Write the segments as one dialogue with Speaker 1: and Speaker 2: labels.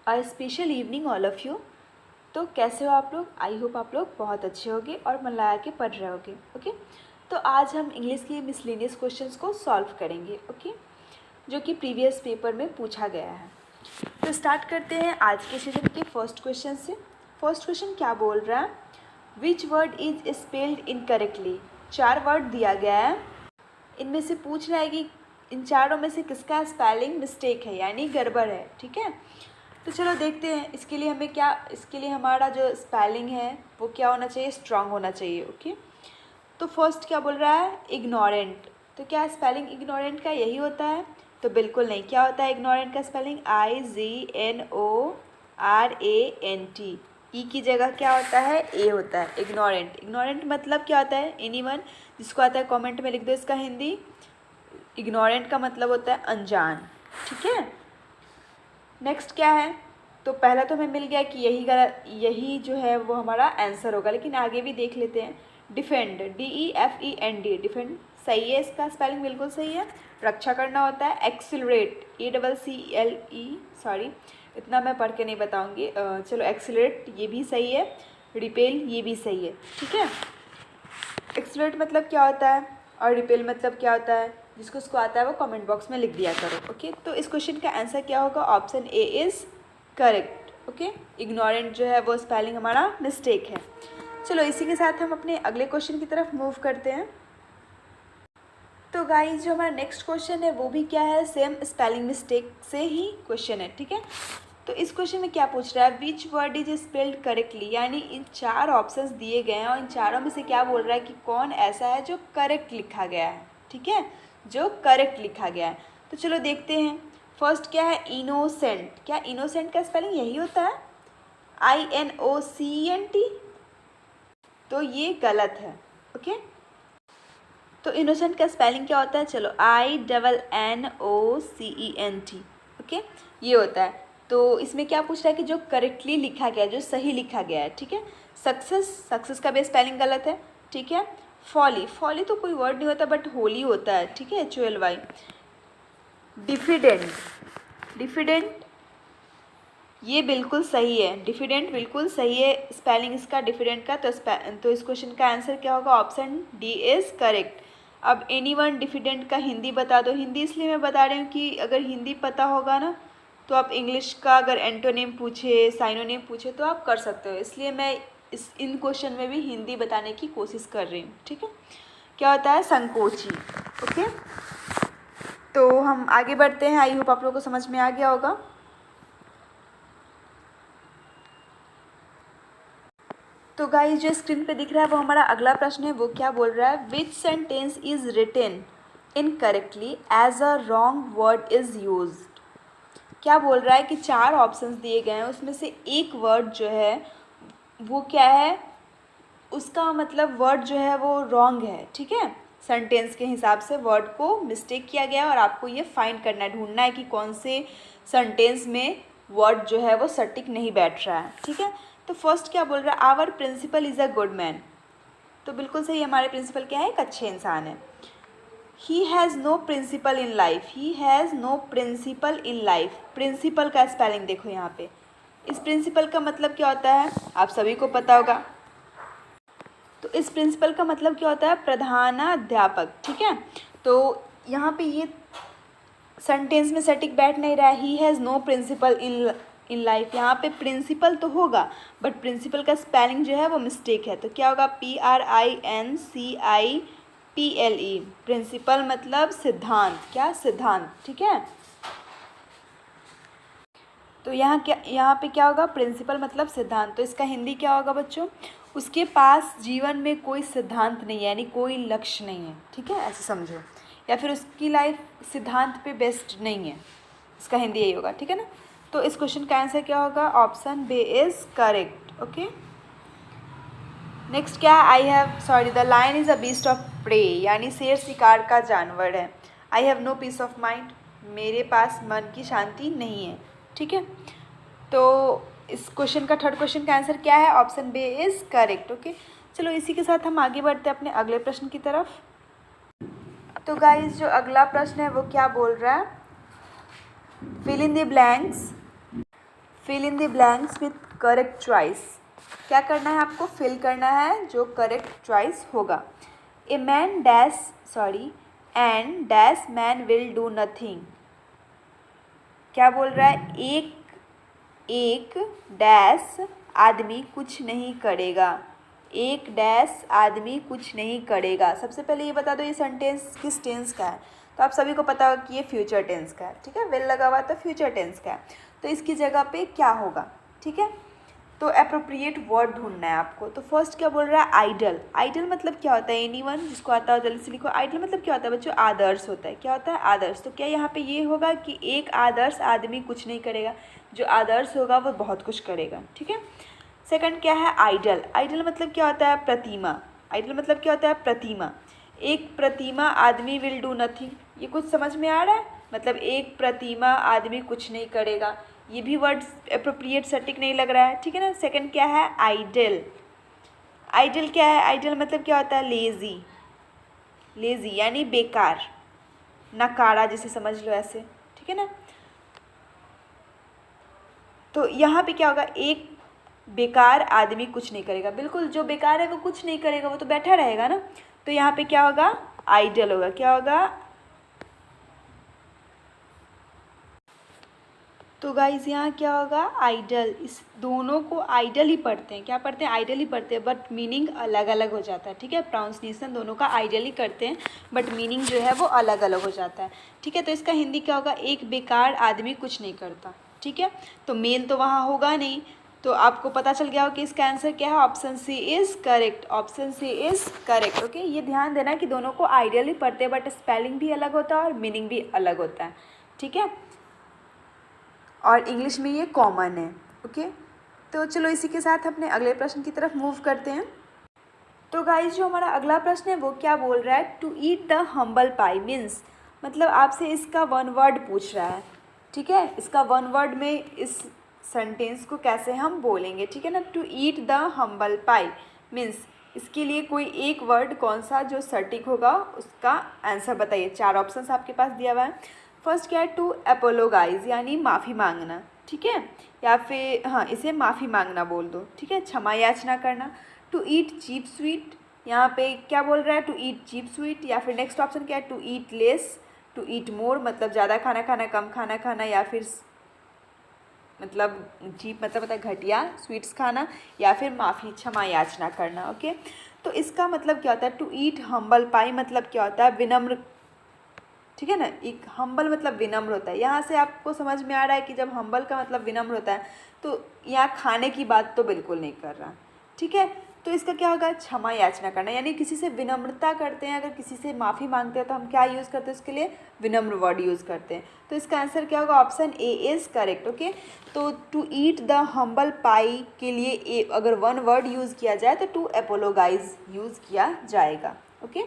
Speaker 1: A special evening all of you. तो कैसे हो आप लोग? आई होप आप लोग बहुत अच्छे होंगे और मन लगा के पढ़ रहे होंगे। ओके, तो आज हम इंग्लिश के मिसलेनियस क्वेश्चंस को सॉल्व करेंगे। ओके, जो कि प्रीवियस पेपर में पूछा गया है। तो स्टार्ट करते हैं आज के सेशन के फर्स्ट क्वेश्चन से। फर्स्ट क्वेश्चन क्या बोल रहा है? Which word is spelled incorrectly. 4 word दिया गया है, इनमें से पूछ रहा है कि इन चारों में से किसका स्पेलिंग मिस्टेक है, यानी गड़बड़ है। ठीक है, तो चलो देखते हैं इसके लिए हमारा जो स्पेलिंग है वो क्या होना चाहिए, स्ट्रांग होना चाहिए। ओके, तो फर्स्ट क्या बोल रहा है? इग्नोरेंट। तो क्या स्पेलिंग इग्नोरेंट का यही होता है? तो बिल्कुल नहीं। क्या होता है इग्नोरेंट का स्पेलिंग? IGNORANT। ई की जगह क्या होता है? ए होता है। इग्नोरेंट, इग्नोरेंट मतलब क्या होता है? एनीवन, जिसको आता है कमेंट में लिख दो इसका हिंदी। इग्नोरेंट का मतलब होता है अनजान। ठीक है, नेक्स्ट क्या है? तो पहला तो हमें मिल गया कि यही जो है वो हमारा आंसर होगा, लेकिन आगे भी देख लेते हैं। डिफेंड, DEFEND, डिफेंड सही है, इसका स्पेलिंग बिल्कुल सही है। रक्षा करना होता है। एक्सिलरेट, ACCLE, सॉरी इतना मैं पढ़ के नहीं बताऊंगी। चलो एक्सिलरेट ये भी सही है। रिपेल ये भी सही है। ठीक है, एक्सिलरेट मतलब क्या होता है और रिपेल मतलब क्या होता है, जिसको आता है वो कमेंट बॉक्स में लिख दिया करो। ओके, तो इस क्वेश्चन का आंसर क्या होगा? Option A is correct. Okay, ignorant जो है वो स्पेलिंग हमारा मिस्टेक है। चलो इसी के साथ हम अपने अगले क्वेश्चन की तरफ मूव करते हैं। तो गाइस जो हमारा नेक्स्ट क्वेश्चन है वो भी क्या है? सेम स्पेलिंग मिस्टेक से ही क्वेश्चन है। ठीक है, तो इस क्वेश्चन में क्या पूछ रहा है? Which word is spelled correctly, यानी इन 4 ऑप्शंस दिए गए हैं और इन चारों में से क्या बोल रहा है कि कौन ऐसा है जो करेक्ट लिखा गया है। ठीक है, जो करेक्ट लिखा गया है। तो चलो देखते हैं। फर्स्ट क्या है? इनोसेंट। क्या इनोसेंट का स्पेलिंग यही होता है? INOCENT? तो ये गलत है। ओके, तो इनोसेंट का स्पेलिंग क्या होता है? चलो INNOCENT। ओके, ये होता है। तो इसमें क्या पूछ रहा है कि जो करेक्टली लिखा गया है, जो सही लिखा गया है। ठीक है, सक्सेस का भी स्पेलिंग गलत है। ठीक है, फॉली तो कोई वर्ड नहीं होता बट होली होता है। ठीक है, HOLY। डिफिडेंट ये बिल्कुल सही है। डिफिडेंट बिल्कुल सही है स्पेलिंग इसका, डिफिडेंट का। तो इस क्वेश्चन का आंसर क्या होगा? Option D is correct. अब एनीवन डिफिडेंट का हिंदी बता दो। हिंदी इसलिए मैं बता रही हूँ कि अगर हिंदी पता होगा ना तो आप इंग्लिश का अगर एंटोनिम पूछे, साइनोनिम पूछे तो आप कर सकते हो। इसलिए मैं इन क्वेश्चन में भी हिंदी बताने की कोशिश कर रही हूँ। ठीक है, क्या होता है? संकोची। ओके, तो हम आगे बढ़ते हैं। आई होप आप लोगों को समझ में आ गया होगा। तो गाइस जो स्क्रीन पे दिख रहा है वो हमारा अगला प्रश्न है। वो क्या बोल रहा है? Which sentence is written incorrectly as a wrong word is used. क्या बोल रहा है कि 4 ऑप्शंस दिए गए हैं, उसमें से एक वर्ड जो है वो क्या है, उसका मतलब वर्ड जो है वो रॉन्ग है। ठीक है, सेंटेंस के हिसाब से वर्ड को मिस्टेक किया गया है और आपको ये फाइंड करना है, ढूंढना है कि कौन से सेंटेंस में वर्ड जो है वो सटीक नहीं बैठ रहा है। ठीक है, तो फर्स्ट क्या बोल रहा है? Our principal is a good man. तो बिल्कुल सही, हमारे प्रिंसिपल क्या है? एक अच्छे इंसान है। He has no principle in life. He has no principle in life. Principle का स्पेलिंग देखो यहाँ पे। इस प्रिंसिपल का मतलब क्या होता है? आप सभी को पता होगा। तो इस प्रिंसिपल का मतलब क्या होता है? प्रधानाध्यापक। ठीक है, तो यहाँ पे ये सेंटेंस में सटीक बैठ नहीं रहा है। He has no principle in life, यहाँ पे प्रिंसिपल तो होगा बट प्रिंसिपल का स्पेलिंग जो है वो मिस्टेक है। तो क्या होगा? PRINCIPLE। प्रिंसिपल मतलब सिद्धांत। क्या? सिद्धांत। ठीक है, तो यहाँ पे क्या होगा? प्रिंसिपल मतलब सिद्धांत। तो इसका हिंदी क्या होगा बच्चों? उसके पास जीवन में कोई सिद्धांत नहीं है, यानी कोई लक्ष्य नहीं है। ठीक है, ऐसे समझो, या फिर उसकी लाइफ सिद्धांत पे बेस्ड नहीं है। इसका हिंदी यही होगा। ठीक है ना, तो इस क्वेश्चन का आंसर क्या होगा? Option B is correct. Okay, next क्या है? The lion is a beast of prey, यानी शेर शिकार का जानवर है। I have no peace of mind, मेरे पास मन की शांति नहीं है। ठीक है, तो इस क्वेश्चन का थर्ड क्वेश्चन का आंसर क्या है? Option B is correct. Okay, चलो इसी के साथ हम आगे बढ़ते हैं अपने अगले प्रश्न की तरफ। तो गाइस जो अगला प्रश्न है वो क्या बोल रहा है? Fill in the blanks. Fill in the blanks with correct choice. क्या करना है आपको? फिल करना है जो करेक्ट चॉइस होगा। A man dash and dash man will do nothing. क्या बोल रहा है? एक डैश आदमी कुछ नहीं करेगा। एक डैश आदमी कुछ नहीं करेगा। सबसे पहले ये बता दो ये सेंटेंस किस टेंस का है। तो आप सभी को पता होगा कि ये फ्यूचर टेंस का है, ठीक है। विल लगा हुआ तो फ्यूचर टेंस का है, तो इसकी जगह पे क्या होगा, ठीक है। तो अप्रोप्रिएट वर्ड ढूंढना है आपको। तो फर्स्ट क्या बोल रहा है? आइडल। आइडल मतलब क्या होता है? एनीवन, जिसको आता हो जल्दी से लिखो। आइडल मतलब क्या होता है बच्चों? आदर्श होता है। क्या होता है? आदर्श। तो क्या यहाँ पे ये होगा कि एक आदर्श आदमी कुछ नहीं करेगा? जो आदर्श होगा वो बहुत कुछ करेगा, ठीक है। सेकंड क्या है? आइडल। आइडल मतलब क्या होता है? प्रतिमा। आइडल मतलब क्या होता है? प्रतिमा। एक प्रतिमा आदमी विल डू नथिंग। ये कुछ समझ में आ रहा है? मतलब एक प्रतिमा आदमी कुछ नहीं करेगा। ये भी वर्ड अप्रोप्रिएट सटीक नहीं लग रहा है, ठीक है ना। सेकंड क्या है? आइडल। आइडल क्या है? आइडल मतलब क्या होता है? लेजी। लेजी यानी बेकार, नकारा जिसे समझ लो ऐसे, ठीक है ना। तो यहाँ पे क्या होगा? एक बेकार आदमी कुछ नहीं करेगा। बिल्कुल, जो बेकार है वो कुछ नहीं करेगा, वो तो बैठा रहेगा ना। तो यहाँ पे क्या होगा? आइडल होगा। क्या होगा? तो गाइज यहाँ क्या होगा? आइडल। इस दोनों को आइडल ही पढ़ते हैं। क्या पढ़ते हैं? आइडल ही पढ़ते हैं, बट मीनिंग अलग अलग हो जाता है, ठीक है। प्रोनाउंसिएशन दोनों का आइडल ही करते हैं, बट मीनिंग जो है वो अलग अलग हो जाता है, ठीक है। तो इसका हिंदी क्या होगा? एक बेकार आदमी कुछ नहीं करता, ठीक है। तो मेल तो वहाँ होगा नहीं, तो आपको पता चल गया हो कि इसका आंसर क्या है? Option C is correct. Option C is correct. Okay, ये ध्यान देना कि दोनों को आइडियल ही पढ़ते हैं, बट स्पेलिंग भी अलग होता है और मीनिंग भी अलग होता है, ठीक है। और इंग्लिश में ये कॉमन है, ओके। तो चलो इसी के साथ अपने अगले प्रश्न की तरफ मूव करते हैं। तो गाइस जो हमारा अगला प्रश्न है वो क्या बोल रहा है? To eat the humble pie means, मतलब आपसे इसका वन वर्ड पूछ रहा है, ठीक है। इसका वन वर्ड में इस सेंटेंस को कैसे हम बोलेंगे, ठीक है ना। To eat the humble pie means इसके लिए कोई एक वर्ड कौन सा जो सटीक होगा उसका आंसर बताइए। 4 ऑप्शंस आपके पास दिया हुआ है। फर्स्ट क्या है? टू एपोलोगाइज यानी माफ़ी मांगना, ठीक है। या फिर हाँ, इसे माफ़ी मांगना बोल दो, ठीक है। क्षमा याचना करना। टू ईट चीप स्वीट, यहाँ पे क्या बोल रहा है? To eat cheap sweet. या फिर नेक्स्ट ऑप्शन क्या है? To eat less. To eat more मतलब ज़्यादा खाना खाना, कम खाना खाना, या फिर मतलब चीप मतलब होता है घटिया स्वीट्स खाना, या फिर माफ़ी क्षमा याचना करना, ओके। तो इसका मतलब क्या होता है? टू ईट हम्बल पाई मतलब क्या होता है? विनम्र, ठीक है ना। एक हम्बल मतलब विनम्र होता है। यहाँ से आपको समझ में आ रहा है कि जब हम्बल का मतलब विनम्र होता है तो यहाँ खाने की बात तो बिल्कुल नहीं कर रहा, ठीक है। तो इसका क्या होगा? क्षमा याचना करना, यानी किसी से विनम्रता करते हैं। अगर किसी से माफ़ी मांगते हैं तो हम क्या यूज़ करते हैं उसके लिए? विनम्र वर्ड यूज़ करते हैं। तो इसका आंसर क्या होगा? Option A is correct, okay. तो टू ईट द हम्बल पाई के लिए अगर वन वर्ड यूज़ किया जाए तो टू एपोलोगाइज यूज़ किया जाएगा, ओके।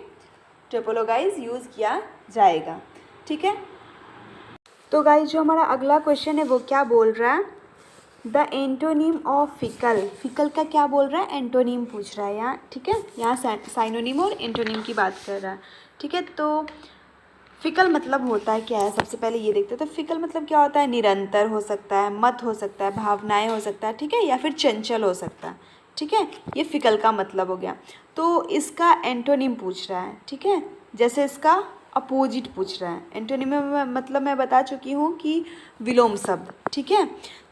Speaker 1: टू एपोलोगाइज यूज़ किया जाएगा, ठीक है। तो गाइज जो हमारा अगला क्वेश्चन है वो क्या बोल रहा है? The antonym of fickle. Fickle का क्या बोल रहा है? एंटोनिम पूछ रहा है यहाँ, ठीक है। यहाँ साइनोनिम और एंटोनिम की बात कर रहा है, ठीक है। तो फिकल मतलब होता है क्या है? सबसे पहले ये देखते हैं। तो फिकल मतलब क्या होता है? निरंतर हो सकता है, मत हो सकता है, भावनाएं हो सकता है, ठीक है, या फिर चंचल हो सकता है, ठीक है। ये फिकल का मतलब हो गया। तो इसका एंटोनिम पूछ रहा है, ठीक है। जैसे इसका अपोजिट पूछ रहा है। एंटोनिम में मतलब मैं बता चुकी हूँ कि विलोम शब्द, ठीक है।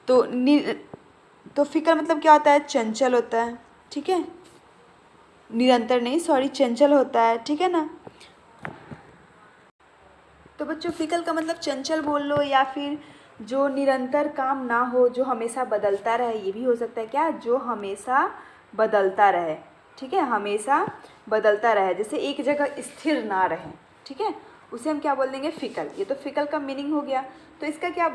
Speaker 1: तो फिकल मतलब क्या होता है? चंचल होता है, ठीक है। निरंतर नहीं, सॉरी, चंचल होता है, ठीक है ना। तो बच्चों फिकल का मतलब चंचल बोल लो, या फिर जो निरंतर काम ना हो, जो हमेशा बदलता रहे, ये भी हो सकता है। क्या? जो हमेशा बदलता रहे, ठीक है, हमेशा बदलता रहे, जैसे एक जगह स्थिर ना रहे, ठीक है, उसे हम क्या बोल देंगे? फिकल। ये तो फिकल का मीनिंग हो गया। तो इसका क्या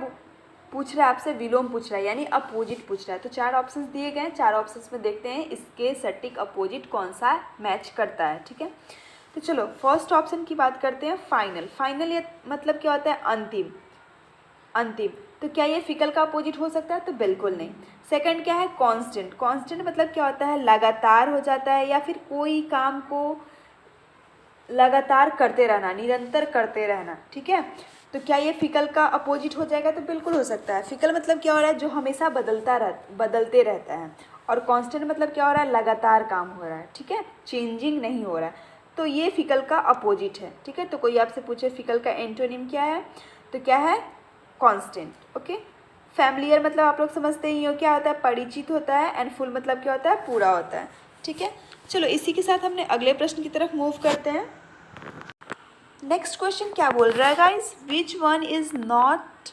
Speaker 1: पूछ रहा है आपसे? विलोम पूछ रहा है, यानी अपोजिट पूछ रहा है। तो 4 ऑप्शंस दिए गए हैं, 4 ऑप्शंस में देखते हैं इसके सटीक अपोजिट कौन सा मैच करता है, ठीक है। तो चलो फर्स्ट ऑप्शन की बात करते हैं, फाइनल। फाइनल ये मतलब क्या होता है? अंतिम, अंतिम। तो क्या ये फिकल का अपोजिट हो सकता है? तो बिल्कुल नहीं। सेकंड क्या है? कांस्टेंट। कांस्टेंट मतलब क्या होता है? लगातार हो जाता है, या फिर कोई काम को लगातार करते रहना, निरंतर करते रहना, ठीक है। तो क्या ये फिकल का अपोजिट हो जाएगा? तो बिल्कुल हो सकता है। फिकल मतलब क्या हो रहा है? जो हमेशा बदलते रहता है। और कांस्टेंट मतलब क्या हो रहा है? लगातार काम हो रहा है, ठीक है, चेंजिंग नहीं हो रहा है। तो ये फिकल का अपोजिट है, ठीक है। तो कोई आपसे पूछे फिकल का एंटोनिम क्या है, तो क्या है? कांस्टेंट। ओके। फैमिलियर मतलब आप लोग समझते ही हो क्या होता है? परिचित होता है। एंड फुल मतलब क्या होता है? पूरा होता है, ठीक है। चलो इसी के साथ हमने अगले प्रश्न की तरफ मूव करते हैं। नेक्स्ट क्वेश्चन क्या बोल रहा है guys? Which one is not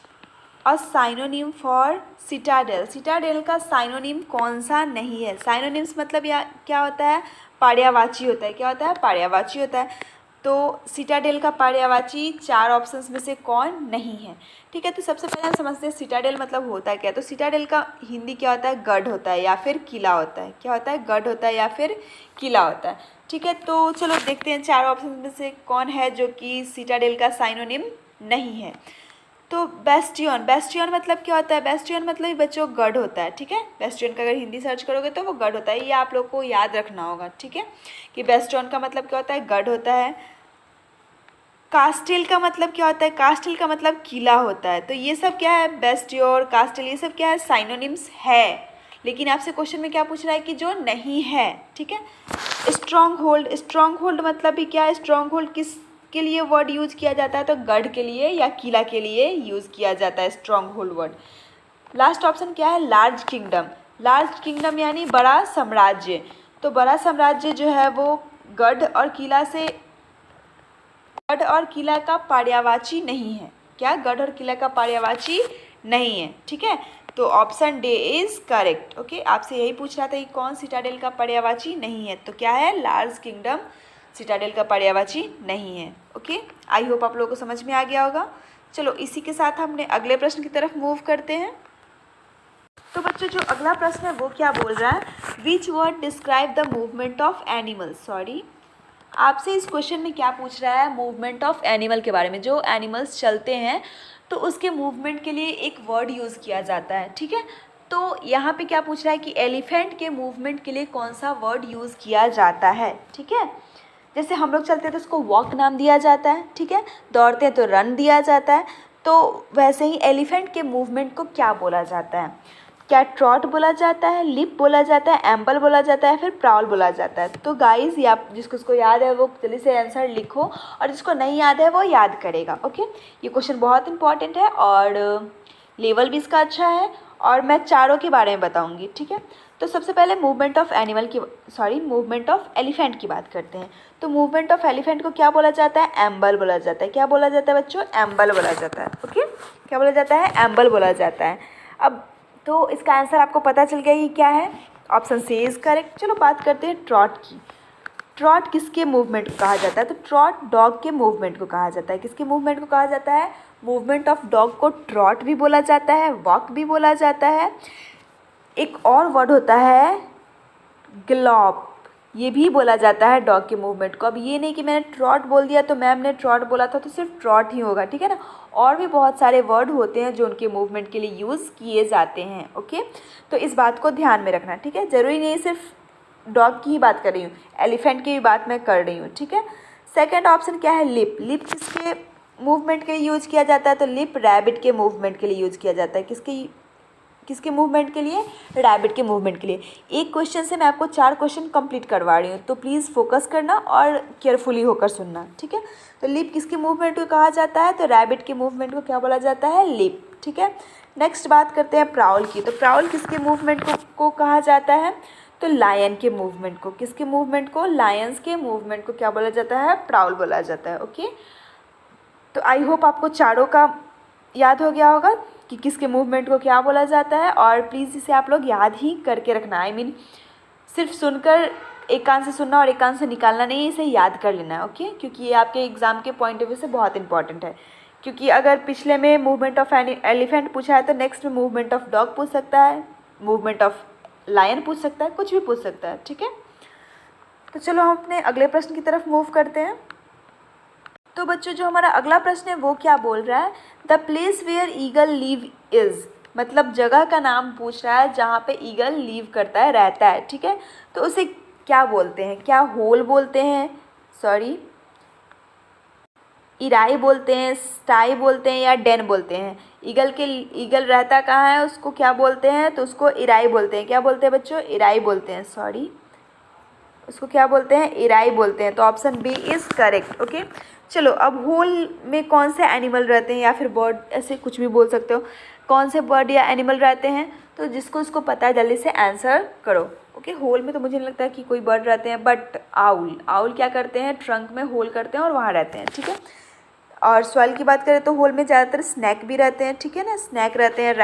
Speaker 1: a synonym for Citadel? Citadel का साइनोनिम कौन सा नहीं है? साइनोनिम्स मतलब या क्या होता है? पर्यायवाची होता है। क्या होता है? पर्यायवाची होता है। तो सिटाडेल का पर्यायवाची 4 ऑप्शंस में से कौन नहीं है? ठीक है। तो सबसे पहले हम समझते हैं सिटाडेल मतलब होता है क्या। तो सिटाडेल का हिंदी क्या होता है? गढ़ होता है या फिर किला होता है। क्या होता है? गढ़ होता है या फिर किला होता है, ठीक है। तो चलो देखते हैं 4 ऑप्शन में से कौन है जो कि सिटाडेल का साइनोनिम नहीं है। तो बेस्टियन, बेस्टियन मतलब क्या होता है? बेस्टियन मतलब ही बच्चों गढ़ होता है, ठीक है। बेस्टियन का अगर हिंदी सर्च करोगे तो वो गढ़ होता है। ये आप लोग को याद रखना होगा, ठीक है, कि बेस्टियन का मतलब क्या होता है? गढ़ होता है। कास्टिल का मतलब क्या होता है? कास्टिल का मतलब किला होता है। तो ये सब क्या है? बेस्टियोर, कास्टिल, ये सब क्या है? साइनोनिम्स है। लेकिन आपसे क्वेश्चन में क्या पूछ रहा है कि जो नहीं है, ठीक है। स्ट्रॉन्ग होल्ड, स्ट्रॉन्ग होल्ड मतलब भी क्या है? स्ट्रॉन्ग होल्ड किस के लिए वर्ड यूज किया जाता है? तो गढ़ के लिए या किला के लिए यूज किया जाता है strong hold word. Last option क्या है? Large kingdom. लार्ज किंगडम यानी बड़ा साम्राज्य। तो बड़ा साम्राज्य जो है वो गढ़ और किला से, गढ़ और किला का पर्यायवाची नहीं है। क्या? गढ़ और किला का पर्यायवाची नहीं है, ठीक है। तो option day is correct. Okay, आपसे यही पूछ रहा था कि कौन सिटाडेल का पर्यायवाची नहीं है। तो क्या है? लार्ज किंगडम सिटाडेल का पर्यायवाची नहीं है। ओके, आई होप आप लोगों को समझ में आ गया होगा। चलो इसी के साथ हमने अगले प्रश्न की तरफ मूव करते हैं। तो बच्चों जो अगला प्रश्न है वो क्या बोल रहा है? Which word describe the movement of animals? Sorry, आपसे इस क्वेश्चन में क्या पूछ रहा है? मूवमेंट ऑफ एनिमल के बारे में। जो एनिमल्स चलते हैं तो उसके मूवमेंट के लिए एक वर्ड यूज़ किया जाता है, ठीक है। तो यहाँ पे क्या पूछ रहा है कि एलिफेंट के मूवमेंट के लिए कौन सा वर्ड यूज़ किया जाता है, ठीक है। जैसे हम लोग चलते हैं तो उसको वॉक नाम दिया जाता है, ठीक है। दौड़ते हैं तो रन दिया जाता है। तो वैसे ही एलिफेंट के मूवमेंट को क्या बोला जाता है? क्या ट्रॉट बोला जाता है, लिप बोला जाता है, एम्बल बोला जाता है, फिर प्राउल बोला जाता है? तो गाइस ये आप जिसको याद है वो जल्दी से आंसर लिखो, और जिसको नहीं याद है वो याद करेगा। ओके, ये क्वेश्चन बहुत इंपॉर्टेंट है और लेवल भी इसका अच्छा है, और मैं चारों के बारे में बताऊंगी, ठीक है। तो सबसे पहले मूवमेंट ऑफ एनिमल की, सॉरी, मूवमेंट ऑफ एलिफेंट की बात करते हैं। तो मूवमेंट ऑफ एलिफेंट को क्या बोला जाता है? एम्बल बोला जाता है। क्या बोला जाता है बच्चों? एम्बल बोला जाता है। ओके, क्या बोला जाता है? एम्बल बोला जाता है। अब तो इसका आंसर आपको पता चल गया कि क्या है? Option C is correct. चलो बात करते हैं ट्रॉट की। ट्रॉट किसके मूवमेंट को कहा जाता है? तो ट्रॉट डॉग के मूवमेंट को कहा जाता है। किसके मूवमेंट को कहा जाता है? मूवमेंट ऑफ डॉग को ट्रॉट भी बोला जाता है, वॉक भी बोला जाता है। एक और वर्ड होता है ग्लॉप, ये भी बोला जाता है डॉग के मूवमेंट को। अब ये नहीं कि मैंने ट्रॉट बोल दिया तो मैम ने ट्रॉट बोला था तो सिर्फ ट्रॉट ही होगा, ठीक है ना। और भी बहुत सारे वर्ड होते हैं जो उनके मूवमेंट के लिए यूज़ किए जाते हैं। ओके, तो इस बात को ध्यान में रखना, ठीक है। ज़रूरी नहीं सिर्फ डॉग की ही बात कर रही हूँ, एलिफेंट की भी बात मैं कर रही हूँ, ठीक है। सेकेंड ऑप्शन क्या है? लिप। लिप किसके मूवमेंट के लिए यूज़ किया जाता है? तो लिप रैबिट के मूवमेंट के लिए यूज़ किया जाता है। किसके मूवमेंट के लिए? रैबिट के मूवमेंट के लिए। एक क्वेश्चन से मैं आपको 4 क्वेश्चन कंप्लीट करवा रही हूँ, तो प्लीज़ फोकस करना और केयरफुली होकर सुनना, ठीक है। तो लिप किसके मूवमेंट को कहा जाता है? तो रैबिट के मूवमेंट को क्या बोला जाता है? लिप, ठीक है। नेक्स्ट बात करते हैं प्राउल की। तो प्राउल किसके मूवमेंट को कहा जाता है? तो लायन के मूवमेंट को। किसके मूवमेंट को? लायंस के मूवमेंट को क्या बोला जाता है? प्राउल बोला जाता है। ओके, तो आई होप आपको चारों का याद हो गया होगा कि किसके मूवमेंट को क्या बोला जाता है, और प्लीज़ इसे आप लोग याद ही करके रखना। आई मीन सिर्फ सुनकर एक कान से सुनना और एक कान से निकालना नहीं, इसे याद कर लेना है। ओके, क्योंकि ये आपके एग्ज़ाम के पॉइंट ऑफ व्यू से बहुत इंपॉर्टेंट है। क्योंकि अगर पिछले में मूवमेंट ऑफ एलिफेंट पूछा है तो नेक्स्ट में मूवमेंट ऑफ डॉग पूछ सकता है, मूवमेंट ऑफ लायन पूछ सकता है, कुछ भी पूछ सकता है, ठीक है। तो चलो हम अपने अगले प्रश्न की तरफ मूव करते हैं। तो बच्चों जो हमारा अगला प्रश्न है वो क्या बोल रहा है? The place where eagle live is, मतलब जगह का नाम पूछ रहा है जहाँ पे ईगल लीव करता है, रहता है, ठीक है। तो उसे क्या बोलते हैं? क्या होल बोलते हैं? सॉरी, इराई बोलते हैं, स्टाई बोलते हैं या डेन बोलते हैं। ईगल रहता कहाँ है, उसको क्या बोलते हैं, तो उसको इराई बोलते हैं। क्या बोलते हैं बच्चों, इराई बोलते हैं, सॉरी, उसको क्या बोलते हैं, इराई बोलते हैं। तो option B is correct. Okay, चलो अब होल में कौन से एनिमल रहते हैं या फिर बर्ड, ऐसे कुछ भी बोल सकते हो, कौन से बर्ड या एनिमल रहते हैं, तो जिसको उसको पता है जल्दी से आंसर करो। ओके, होल में तो मुझे नहीं लगता है कि कोई बर्ड रहते हैं, बट आउल क्या करते हैं, ट्रंक में होल करते हैं और वहाँ रहते हैं, ठीक है। और सॉइल की बात करें तो होल में ज़्यादातर स्नैक भी रहते हैं, ठीक है ना, स्नैक रहते हैं,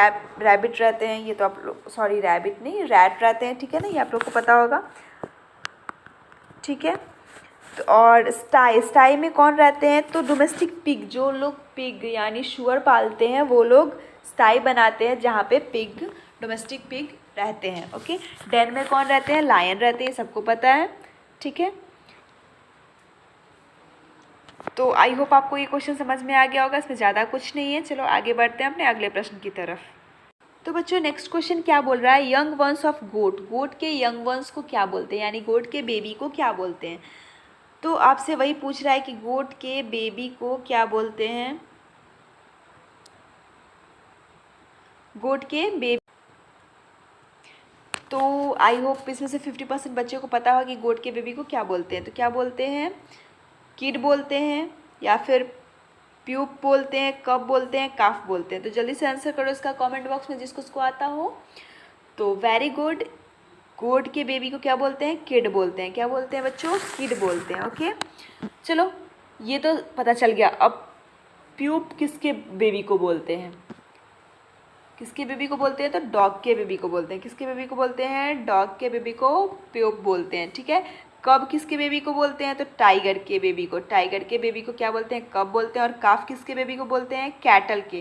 Speaker 1: रैबिट रहते हैं, ये तो आप लोग, सॉरी रैबिट नहीं, रैट रहते हैं, ठीक है ना, ये आप लोग को पता होगा, ठीक है। तो और स्टाई में कौन रहते हैं, तो डोमेस्टिक पिग, जो लोग पिग यानी शुअर पालते हैं वो लोग स्टाई बनाते हैं, जहाँ पे पिग, डोमेस्टिक पिग रहते हैं। ओके, डेन में कौन रहते हैं, लायन रहते हैं, सबको पता है, ठीक है। तो आई होप आपको ये क्वेश्चन समझ में आ गया होगा, इसमें ज़्यादा कुछ नहीं है। चलो आगे बढ़ते हैं अपने अगले प्रश्न की तरफ। तो बच्चों नेक्स्ट क्वेश्चन क्या बोल रहा है, यंग वंस ऑफ गोट, गोट के यंग वंस को क्या बोलते हैं, यानी गोट के बेबी को क्या बोलते हैं। तो आपसे वही पूछ रहा है कि गोट के बेबी को क्या बोलते हैं, गोट के बेबी। तो आई होप इसमें से 50% बच्चों को पता होगा कि गोट के बेबी को क्या बोलते हैं। तो क्या बोलते हैं, किड बोलते हैं या फिर प्यूप बोलते हैं, कब बोलते हैं, काफ बोलते हैं। तो जल्दी से आंसर करो इसका कमेंट बॉक्स में, जिसको उसको आता हो। तो वेरी गुड, गोट के बेबी को क्या बोलते हैं, किड बोलते हैं। क्या बोलते हैं बच्चों, किड बोलते हैं। ओके, चलो ये तो पता चल गया। अब प्यूप किसके बेबी को बोलते हैं, किसके बेबी को बोलते हैं, तो डॉग के बेबी को बोलते हैं। किसके बेबी को बोलते हैं, डॉग के बेबी को प्यूप बोलते हैं, ठीक है। कब किसके बेबी को बोलते हैं, तो टाइगर के बेबी को, टाइगर के बेबी को क्या बोलते हैं, कब बोलते हैं। और काफ किसके बेबी को बोलते हैं, कैटल के,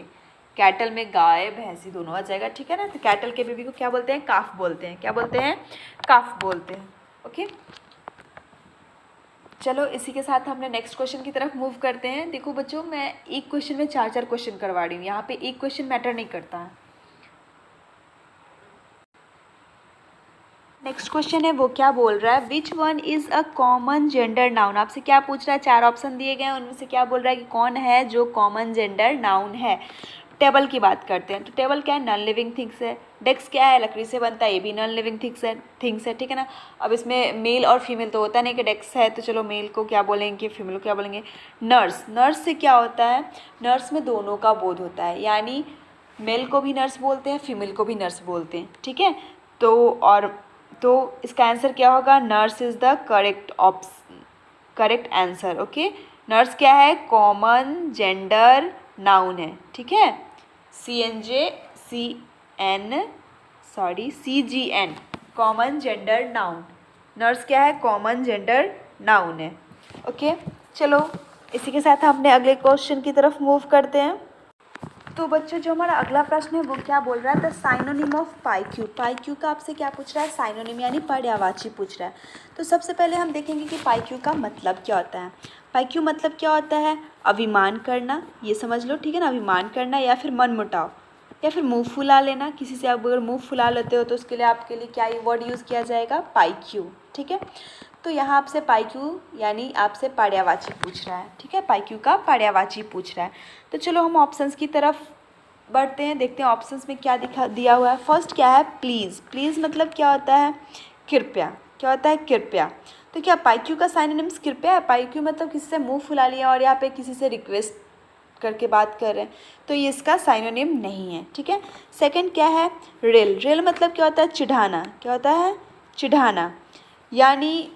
Speaker 1: कैटल में गाय भैंसी दोनों आ जाएगा, ठीक है ना। तो कैटल के बेबी को क्या बोलते हैं, काफ बोलते हैं। क्या बोलते हैं, काफ बोलते हैं। ओके, चलो इसी के साथ हमने नेक्स्ट क्वेश्चन की तरफ मूव करते हैं। देखो बच्चों, मैं एक क्वेश्चन में 4 क्वेश्चन करवा रही हूँ, यहाँ पे एक क्वेश्चन मैटर नहीं करता है। नेक्स्ट क्वेश्चन है वो क्या बोल रहा है, which one is a common gender noun. आपसे क्या पूछ रहा है, 4 ऑप्शन दिए गए हैं, उनमें से क्या बोल रहा है कि कौन है जो कॉमन जेंडर नाउन है। टेबल की बात करते हैं, तो टेबल क्या है, नॉन लिविंग थिंग्स है। डेस्क क्या है, लकड़ी से बनता है, ये भी नॉन लिविंग थिंग्स है, ठीक है ना। अब इसमें मेल और फीमेल तो होता नहीं कि डेस्क है तो चलो मेल को क्या बोलेंगे, फीमेल को क्या बोलेंगे। नर्स, नर्स से क्या होता है, नर्स में दोनों का बोध होता है, यानी मेल को भी नर्स बोलते हैं, फीमेल को भी नर्स बोलते हैं, ठीक है। तो इसका आंसर क्या होगा, nurse is the correct answer. Okay, nurse क्या है, कॉमन जेंडर नाउन है, ठीक है। CGN common gender noun, nurse क्या है, कॉमन जेंडर नाउन है। ओके, चलो इसी के साथ हमने अगले क्वेश्चन की तरफ मूव करते हैं। तो बच्चों जो हमारा अगला प्रश्न है वो क्या बोल रहा है, द साइनोनिम ऑफ पाईक्यू। पाईक्यू का आपसे क्या पूछ रहा है, साइनोनिम यानी पर्यायवाची पूछ रहा है। तो सबसे पहले हम देखेंगे कि पाईक्यू का मतलब क्या होता है। पाईक्यू मतलब क्या होता है, अभिमान करना, ये समझ लो, ठीक है ना, अभिमान करना या फिर मनमुटाव या फिर मुंह फुला लेना। किसी से आप अगर मुंह फुला लेते हो तो उसके लिए आपके लिए क्या वर्ड यूज़ किया जाएगा, पाईक्यू, ठीक है। तो यहाँ आपसे पाईक्यू यानी आपसे पर्यायवाची पूछ रहा है, ठीक है, पाईक्यू का पर्यायवाची पूछ रहा है। तो चलो हम ऑप्शंस की तरफ बढ़ते हैं, देखते हैं ऑप्शंस में क्या दिया हुआ है। फर्स्ट क्या है, प्लीज़। प्लीज़ मतलब क्या होता है, कृपया। क्या होता है, कृपया। तो क्या पाईक्यू का साइनोनिम्स कृपया है, पाईक्यू मतलब किसी से मुंह फुला लिया और यहाँ पे किसी से रिक्वेस्ट करके बात कर रहे हैं, तो ये इसका साइनोनिम नहीं है, ठीक है। सेकंड क्या है, रेल। रेल मतलब क्या होता है, चिढ़ाना। क्या होता है, चिढ़ाना, यानी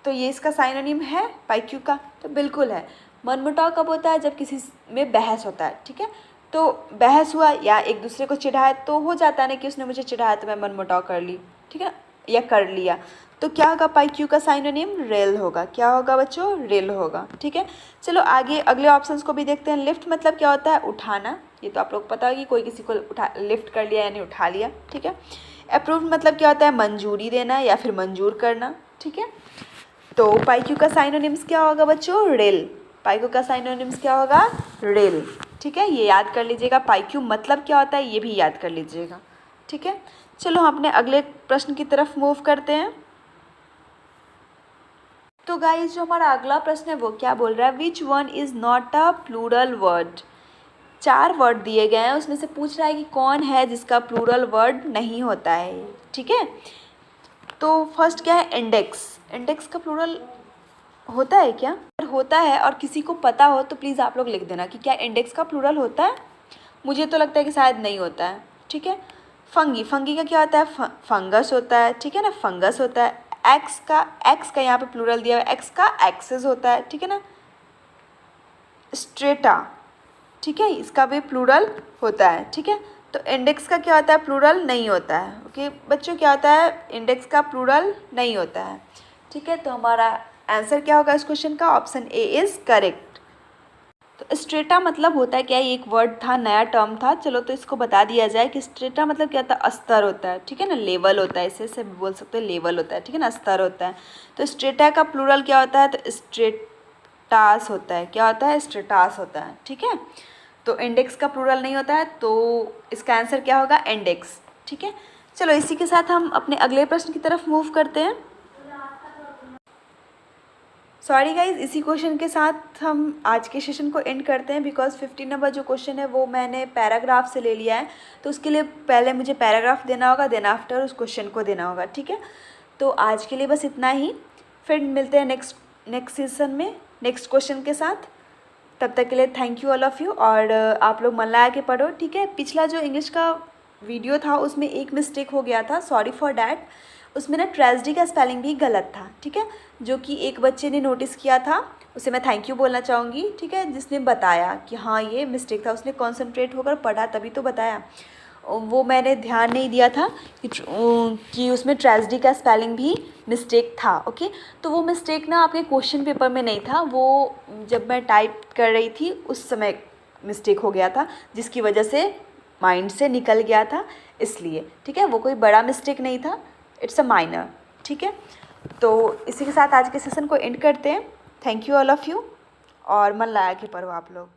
Speaker 1: तो ये इसका साइनोनिम है पाईक्यू का, तो बिल्कुल है। मनमुटाव कब होता है, जब किसी में बहस होता है, ठीक है। तो बहस हुआ या एक दूसरे को चिढ़ाया तो हो जाता है ना कि उसने मुझे चिढ़ाया तो मैं मनमुटाव कर ली, ठीक है, या कर लिया। तो क्या होगा, पाईक्यू का साइनोनिम रेल होगा। क्या होगा बच्चों, रेल होगा, ठीक है। चलो आगे अगले ऑप्शंस को भी देखते हैं। लिफ्ट मतलब क्या होता है, उठाना, ये तो आप लोग पता है कि कोई किसी को लिफ्ट कर लिया यानी उठा लिया, ठीक है। अप्रूव मतलब क्या होता है, मंजूरी देना या फिर मंजूर करना, ठीक है। तो पाईक्यू का साइनोनिम्स क्या होगा बच्चों, रेल। पाईक्यू का साइनोनिम्स क्या होगा, रेल, ठीक है। ये याद कर लीजिएगा, पाईक्यू मतलब क्या होता है ये भी याद कर लीजिएगा, ठीक है। चलो हम अपने अगले प्रश्न की तरफ मूव करते हैं। तो गाइस जो हमारा अगला प्रश्न है वो क्या बोल रहा है, which one is not a plural word. 4 word दिए गए हैं, उसमें से पूछ रहा है कि कौन है जिसका प्लूरल वर्ड नहीं होता है। ठीक है, तो फर्स्ट क्या है, इंडेक्स। इंडेक्स का प्लूरल होता है क्या? अगर होता है और किसी को पता हो तो प्लीज़ आप लोग लिख देना कि क्या इंडेक्स का प्लूरल होता है। मुझे तो लगता है कि शायद नहीं होता है। ठीक है, फंगी, फंगी का क्या होता है, फंगस होता है। ठीक है ना, फंगस होता है। एक्स का यहाँ पे प्लूरल दिया हुआ है, एक्स का एक्सेस होता है। ठीक है ना, स्ट्रेटा, ठीक है, इसका भी प्लूरल होता है। ठीक है, तो इंडेक्स का क्या होता है, प्लूरल नहीं होता है। ओके बच्चों, क्या होता है, इंडेक्स का प्लूरल नहीं होता है। ठीक है, तो हमारा आंसर क्या होगा इस क्वेश्चन का, ऑप्शन ए इज़ करेक्ट। तो स्ट्रेटा मतलब होता है क्या, ये एक वर्ड था, नया टर्म था। चलो तो इसको बता दिया जाए कि स्ट्रेटा मतलब क्या होता है, स्तर होता है। ठीक है ना, लेवल होता है, इसे भी बोल सकते हैं लेवल होता है। ठीक है ना, स्तर होता है। तो स्ट्रेटा का प्लूरल क्या होता है, तो स्ट्रेटास होता है। क्या होता है, स्ट्रेटास होता है। ठीक है, तो इंडेक्स का प्लूरल नहीं होता है, तो इसका आंसर क्या होगा, इंडेक्स। ठीक है, चलो इसी के साथ हम अपने अगले प्रश्न की तरफ मूव करते हैं। सॉरी गाइज, इसी क्वेश्चन के साथ हम आज के सेशन को एंड करते हैं, बिकॉज 15 नंबर जो क्वेश्चन है वो मैंने पैराग्राफ से ले लिया है, तो उसके लिए पहले मुझे पैराग्राफ देना होगा, देन आफ्टर उस क्वेश्चन को देना होगा। ठीक है, तो आज के लिए बस इतना ही, फिर मिलते हैं नेक्स्ट सेशन में नेक्स्ट क्वेश्चन के साथ। तब तक के लिए thank you all of you, और आप लोग मन लगा के पढ़ो। ठीक है, पिछला जो इंग्लिश का वीडियो था उसमें एक मिस्टेक हो गया था, सॉरी फॉर डैट। उसमें ना ट्रेजेडी का स्पेलिंग भी गलत था। ठीक है, जो कि एक बच्चे ने नोटिस किया था, उसे मैं थैंक यू बोलना चाहूँगी। ठीक है, जिसने बताया कि हाँ ये मिस्टेक था, उसने कॉन्सेंट्रेट होकर पढ़ा तभी तो बताया। वो मैंने ध्यान नहीं दिया था कि उसमें ट्रेजेडी का स्पेलिंग भी मिस्टेक था। ओके, तो वो मिस्टेक ना आपके क्वेश्चन पेपर में नहीं था, वो जब मैं टाइप कर रही थी उस समय मिस्टेक हो गया था, जिसकी वजह से माइंड से निकल गया था, इसलिए। ठीक है, वो कोई बड़ा मिस्टेक नहीं था, इट्स अ माइनर। ठीक है, तो इसी के साथ आज के सेशन को एंड करते हैं। Thank you all of you, और मन लगा के पढ़ो आप लोग।